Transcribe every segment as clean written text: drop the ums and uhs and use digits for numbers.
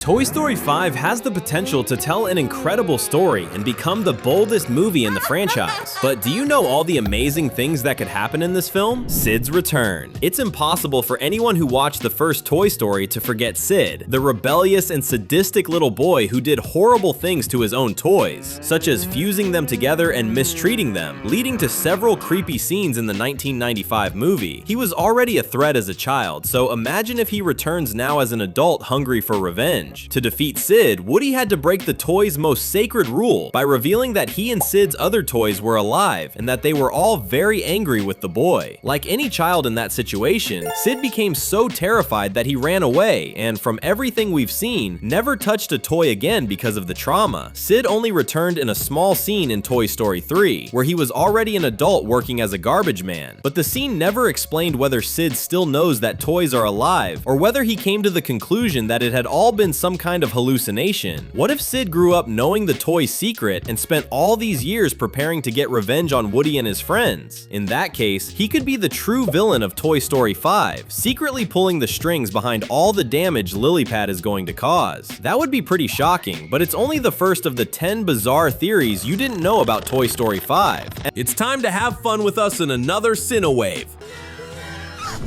Toy Story 5 has the potential to tell an incredible story and become the boldest movie in the franchise. But do you know all the amazing things that could happen in this film? Sid's return. It's impossible for anyone who watched the first Toy Story to forget Sid, the rebellious and sadistic little boy who did horrible things to his own toys, such as fusing them together and mistreating them, leading to several creepy scenes in the 1995 movie. He was already a threat as a child, so imagine if he returns now as an adult hungry for revenge. To defeat Sid, Woody had to break the toys' most sacred rule by revealing that he and Sid's other toys were alive and that they were all very angry with the boy. Like any child in that situation, Sid became so terrified that he ran away and, from everything we've seen, never touched a toy again because of the trauma. Sid only returned in a small scene in Toy Story 3, where he was already an adult working as a garbage man. But the scene never explained whether Sid still knows that toys are alive or whether he came to the conclusion that it had all been some kind of hallucination. What if Sid grew up knowing the toy's secret and spent all these years preparing to get revenge on Woody and his friends? In that case, he could be the true villain of Toy Story 5, secretly pulling the strings behind all the damage Lilypad is going to cause. That would be pretty shocking, but it's only the first of the 10 bizarre theories you didn't know about Toy Story 5. It's time to have fun with us in another Cinewave.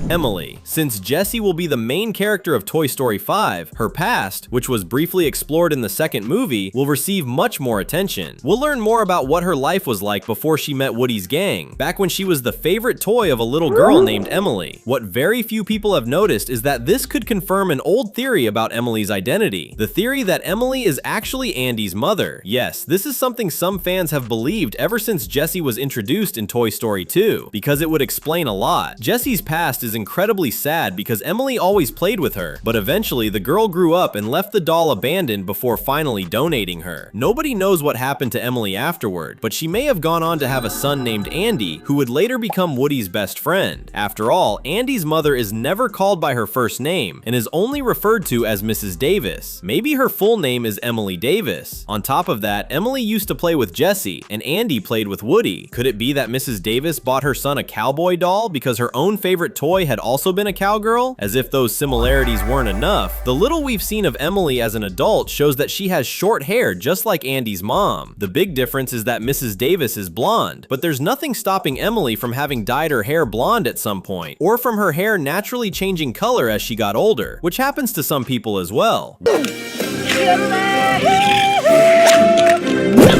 Emily. Since Jessie will be the main character of Toy Story 5, her past, which was briefly explored in the second movie, will receive much more attention. We'll learn more about what her life was like before she met Woody's gang, back when she was the favorite toy of a little girl named Emily. What very few people have noticed is that this could confirm an old theory about Emily's identity. The theory that Emily is actually Andy's mother. Yes, this is something some fans have believed ever since Jessie was introduced in Toy Story 2, because it would explain a lot. Jessie's past is incredibly sad because Emily always played with her, but eventually the girl grew up and left the doll abandoned before finally donating her. Nobody knows what happened to Emily afterward, but she may have gone on to have a son named Andy, who would later become Woody's best friend. After all, Andy's mother is never called by her first name and is only referred to as Mrs. Davis. Maybe her full name is Emily Davis. On top of that, Emily used to play with Jessie and Andy played with Woody. Could it be that Mrs. Davis bought her son a cowboy doll because her own favorite toy had also been a cowgirl? As if those similarities weren't enough, the little we've seen of Emily as an adult shows that she has short hair just like Andy's mom. The big difference is that Mrs. Davis is blonde, but there's nothing stopping Emily from having dyed her hair blonde at some point, or from her hair naturally changing color as she got older, which happens to some people as well.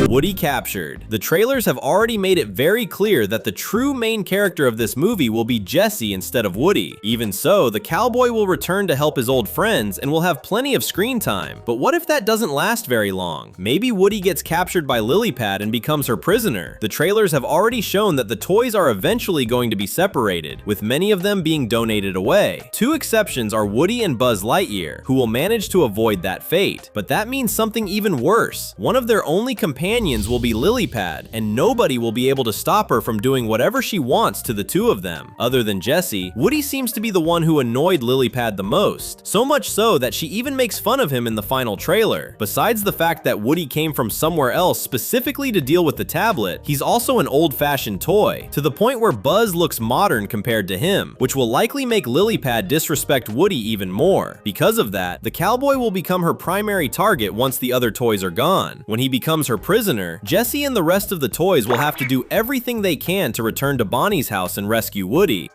Woody captured. The trailers have already made it very clear that the true main character of this movie will be Jessie instead of Woody. Even so, the cowboy will return to help his old friends and will have plenty of screen time. But what if that doesn't last very long? Maybe Woody gets captured by Lilypad and becomes her prisoner. The trailers have already shown that the toys are eventually going to be separated, with many of them being donated away. Two exceptions are Woody and Buzz Lightyear, who will manage to avoid that fate. But that means something even worse. One of their only companions will be Lilypad, and nobody will be able to stop her from doing whatever she wants to the two of them. Other than Jessie, Woody seems to be the one who annoyed Lilypad the most, so much so that she even makes fun of him in the final trailer. Besides the fact that Woody came from somewhere else specifically to deal with the tablet, he's also an old-fashioned toy, to the point where Buzz looks modern compared to him, which will likely make Lilypad disrespect Woody even more. Because of that, the cowboy will become her primary target once the other toys are gone. When he becomes her prisoner, Jessie and the rest of the toys will have to do everything they can to return to Bonnie's house and rescue Woody.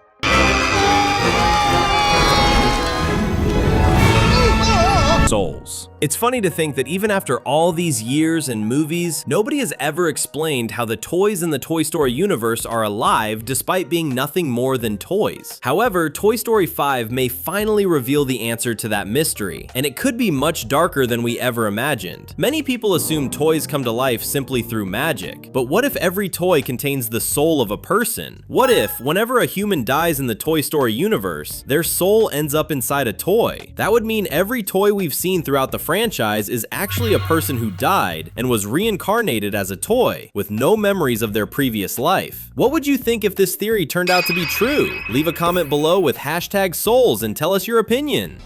Souls. It's funny to think that even after all these years and movies, nobody has ever explained how the toys in the Toy Story universe are alive despite being nothing more than toys. However, Toy Story 5 may finally reveal the answer to that mystery, and it could be much darker than we ever imagined. Many people assume toys come to life simply through magic, but what if every toy contains the soul of a person? What if, whenever a human dies in the Toy Story universe, their soul ends up inside a toy? That would mean every toy we've seen throughout the franchise is actually a person who died and was reincarnated as a toy, with no memories of their previous life. What would you think if this theory turned out to be true? Leave a comment below with #souls and tell us your opinion.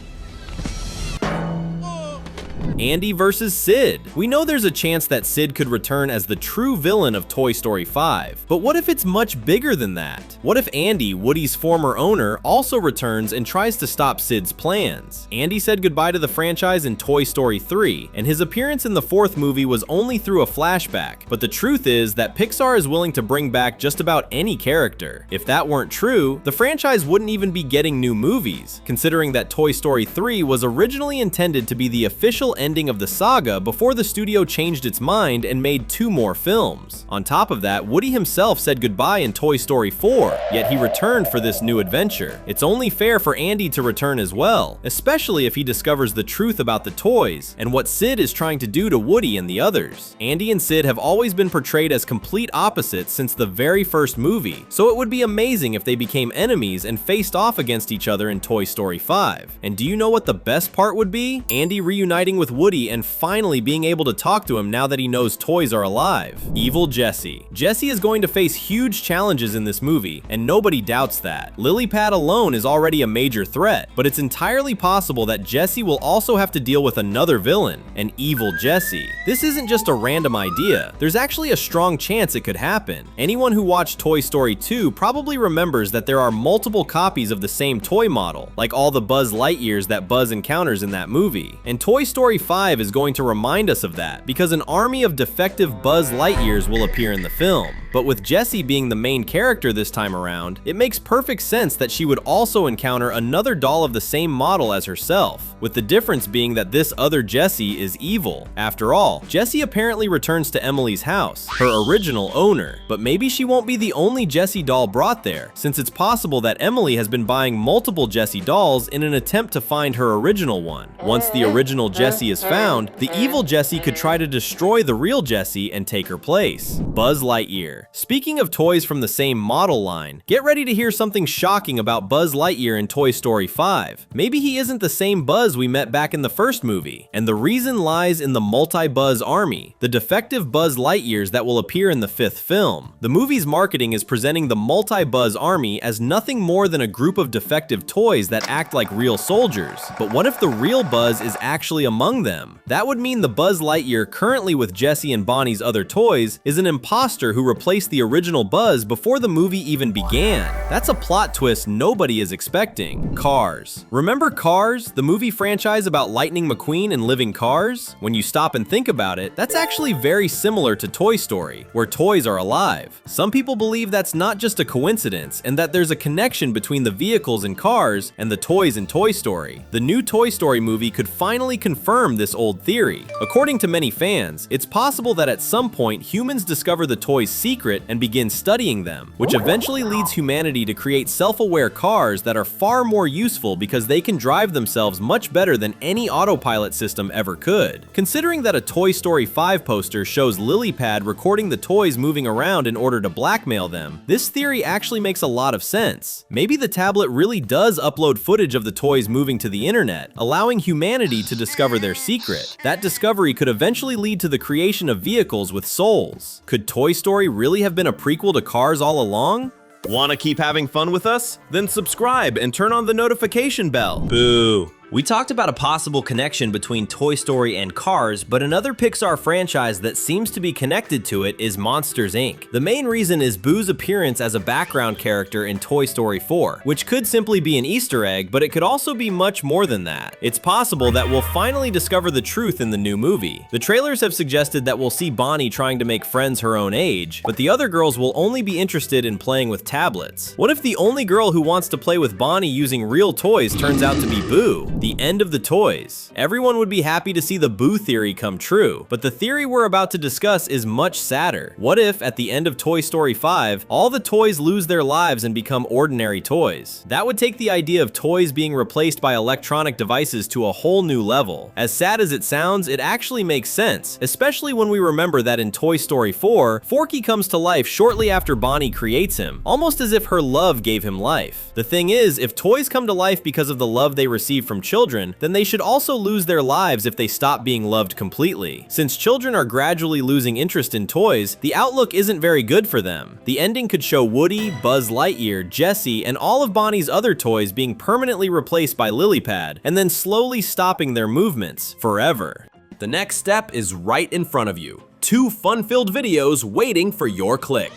Andy versus Sid. We know there's a chance that Sid could return as the true villain of Toy Story 5, but what if it's much bigger than that? What if Andy, Woody's former owner, also returns and tries to stop Sid's plans? Andy said goodbye to the franchise in Toy Story 3, and his appearance in the fourth movie was only through a flashback, but the truth is that Pixar is willing to bring back just about any character. If that weren't true, the franchise wouldn't even be getting new movies, considering that Toy Story 3 was originally intended to be the official ending of the saga before the studio changed its mind and made 2 more films. On top of that, Woody himself said goodbye in Toy Story 4, yet he returned for this new adventure. It's only fair for Andy to return as well, especially if he discovers the truth about the toys and what Sid is trying to do to Woody and the others. Andy and Sid have always been portrayed as complete opposites since the very first movie, so it would be amazing if they became enemies and faced off against each other in Toy Story 5. And do you know what the best part would be? Andy reuniting with Woody and finally being able to talk to him now that he knows toys are alive. Evil Jessie. Jessie is going to face huge challenges in this movie, and nobody doubts that. Lily Pad alone is already a major threat, but it's entirely possible that Jessie will also have to deal with another villain, an evil Jessie. This isn't just a random idea. There's actually a strong chance it could happen. Anyone who watched Toy Story 2 probably remembers that there are multiple copies of the same toy model, like all the Buzz Lightyears that Buzz encounters in that movie. And Toy Story 5 is going to remind us of that, because an army of defective Buzz Lightyears will appear in the film. But with Jessie being the main character this time around, it makes perfect sense that she would also encounter another doll of the same model as herself, with the difference being that this other Jessie is evil. After all, Jessie apparently returns to Emily's house, her original owner, but maybe she won't be the only Jessie doll brought there, since it's possible that Emily has been buying multiple Jessie dolls in an attempt to find her original one. Once the original Jessie is found, the evil Jessie could try to destroy the real Jessie and take her place. Buzz Lightyear. Speaking of toys from the same model line, get ready to hear something shocking about Buzz Lightyear in Toy Story 5. Maybe he isn't the same Buzz we met back in the first movie, and the reason lies in the multi-Buzz army, the defective Buzz Lightyears that will appear in the 5th film. The movie's marketing is presenting the multi-Buzz army as nothing more than a group of defective toys that act like real soldiers. But what if the real Buzz is actually among them? That would mean the Buzz Lightyear currently with Jessie and Bonnie's other toys is an imposter who replaced the original Buzz before the movie even began. That's a plot twist nobody is expecting. Cars. Remember Cars, the movie franchise about Lightning McQueen and living cars? When you stop and think about it, that's actually very similar to Toy Story, where toys are alive. Some people believe that's not just a coincidence, and that there's a connection between the vehicles in Cars and the toys in Toy Story. The new Toy Story movie could finally confirm this old theory. According to many fans, it's possible that at some point humans discover the toys' secret and begin studying them, which eventually leads humanity to create self-aware cars that are far more useful because they can drive themselves much better than any autopilot system ever could. Considering that a Toy Story 5 poster shows Lily Pad recording the toys moving around in order to blackmail them, this theory actually makes a lot of sense. Maybe the tablet really does upload footage of the toys moving to the internet, allowing humanity to discover their secret. That discovery could eventually lead to the creation of vehicles with souls. Could Toy Story really have been a prequel to Cars all along? Want to keep having fun with us? Then subscribe and turn on the notification bell. Boo. We talked about a possible connection between Toy Story and Cars, but another Pixar franchise that seems to be connected to it is Monsters, Inc. The main reason is Boo's appearance as a background character in Toy Story 4, which could simply be an Easter egg, but it could also be much more than that. It's possible that we'll finally discover the truth in the new movie. The trailers have suggested that we'll see Bonnie trying to make friends her own age, but the other girls will only be interested in playing with tablets. What if the only girl who wants to play with Bonnie using real toys turns out to be Boo? The end of the toys. Everyone would be happy to see the Boo theory come true, but the theory we're about to discuss is much sadder. What if, at the end of Toy Story 5, all the toys lose their lives and become ordinary toys? That would take the idea of toys being replaced by electronic devices to a whole new level. As sad as it sounds, it actually makes sense, especially when we remember that in Toy Story 4, Forky comes to life shortly after Bonnie creates him, almost as if her love gave him life. The thing is, if toys come to life because of the love they receive from children, then they should also lose their lives if they stop being loved completely. Since children are gradually losing interest in toys, the outlook isn't very good for them. The ending could show Woody, Buzz Lightyear, Jessie, and all of Bonnie's other toys being permanently replaced by Lily Pad, and then slowly stopping their movements forever. The next step is right in front of you. 2 fun-filled videos waiting for your click.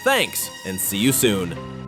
Thanks, and see you soon.